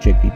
check it.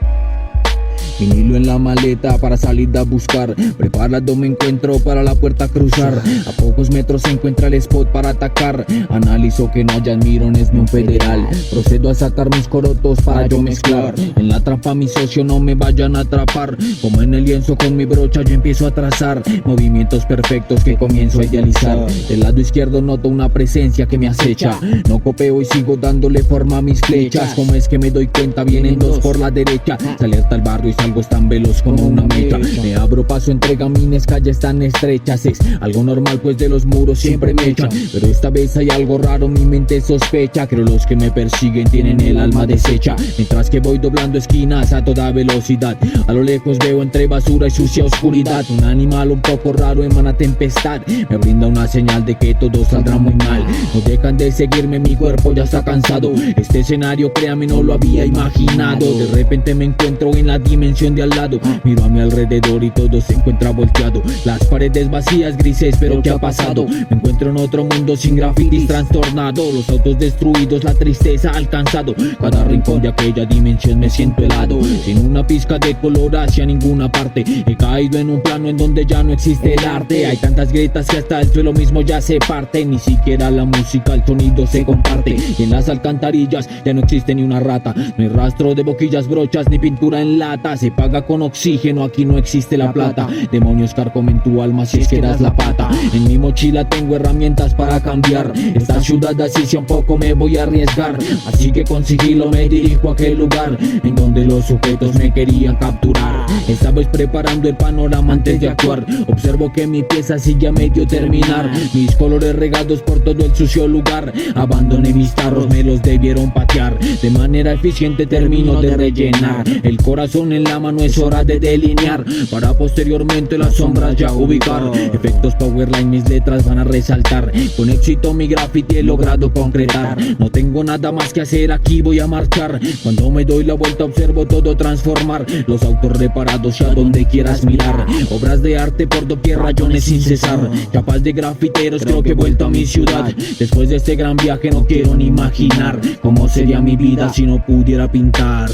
Vinilo en la maleta para salir a buscar. Preparado me encuentro para la puerta cruzar. A pocos metros se encuentra el spot para atacar. Analizo que no hayan mirones ni un federal. Procedo a sacar mis corotos para yo mezclar. En la trampa mi socio no me vayan a atrapar. Como en el lienzo con mi brocha yo empiezo a trazar movimientos perfectos que comienzo a idealizar. Del lado izquierdo noto una presencia que me acecha. No copeo y sigo dándole forma a mis flechas. Como es que me doy cuenta, vienen dos por la derecha. Salí hasta el barrio y salgo tan veloz como una mecha. Me abro paso entre gamines, calles tan estrechas. Es algo normal pues de los muros siempre me echan. Pero esta vez hay algo raro, mi mente sospecha. Creo los que me persiguen tienen el alma deshecha. Mientras que voy doblando esquinas a toda velocidad, a lo lejos veo entre basura y sucia oscuridad un animal un poco raro emana tempestad. Me brinda una señal de que todo saldrá muy mal. No dejan de seguirme, mi cuerpo ya está cansado. Este escenario créame no lo había imaginado. De repente me encuentro en la dimensión de al lado. Miro a mi alrededor y todo se encuentra volteado. Las paredes vacías, grises, pero ¿qué ha pasado? Me encuentro en otro mundo sin grafitis, trastornado. Los autos destruidos, la tristeza ha alcanzado. Cada rincón de aquella dimensión me siento helado. Sin una pizca de color hacia ninguna parte. He caído en un plano en donde ya no existe el arte. Hay tantas grietas que hasta el suelo mismo ya se parte. Ni siquiera la música, el sonido se comparte. Y en las alcantarillas ya no existe ni una rata. No hay rastro de boquillas, brochas, ni pintura en lata. Se paga con oxígeno, aquí no existe la plata. Demonios carcomen tu alma si es que das la pata. En mi mochila tengo herramientas para cambiar esta ciudad, así si un poco me voy a arriesgar. Así que con sigilo me dirijo a aquel lugar en donde los sujetos me querían capturar. Estaba preparando el panorama antes de actuar. Observo que mi pieza sigue a medio terminar. Mis colores regados por todo el sucio lugar. Abandoné mis tarros, me los debieron patear. De manera eficiente termino de rellenar. El corazón en la mano es hora de delinear, para posteriormente las sombras ya ubicar. Efectos powerline, mis letras van a resaltar. Con éxito mi graffiti he logrado concretar. No tengo nada más que hacer, aquí voy a marchar. Cuando me doy la vuelta observo todo transformar. Los autos reparados y a donde quieras mirar. Obras de arte por doquier, rayones sin cesar. Chapas de grafiteros, creo que he vuelto a mi ciudad. Después de este gran viaje no quiero ni imaginar cómo sería mi vida si no pudiera pintar.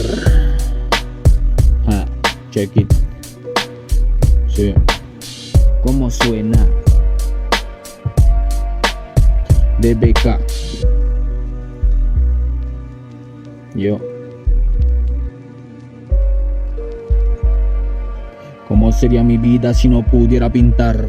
Check it. Sí. ¿Cómo suena? DBK. Yo. ¿Cómo sería mi vida si no pudiera pintar?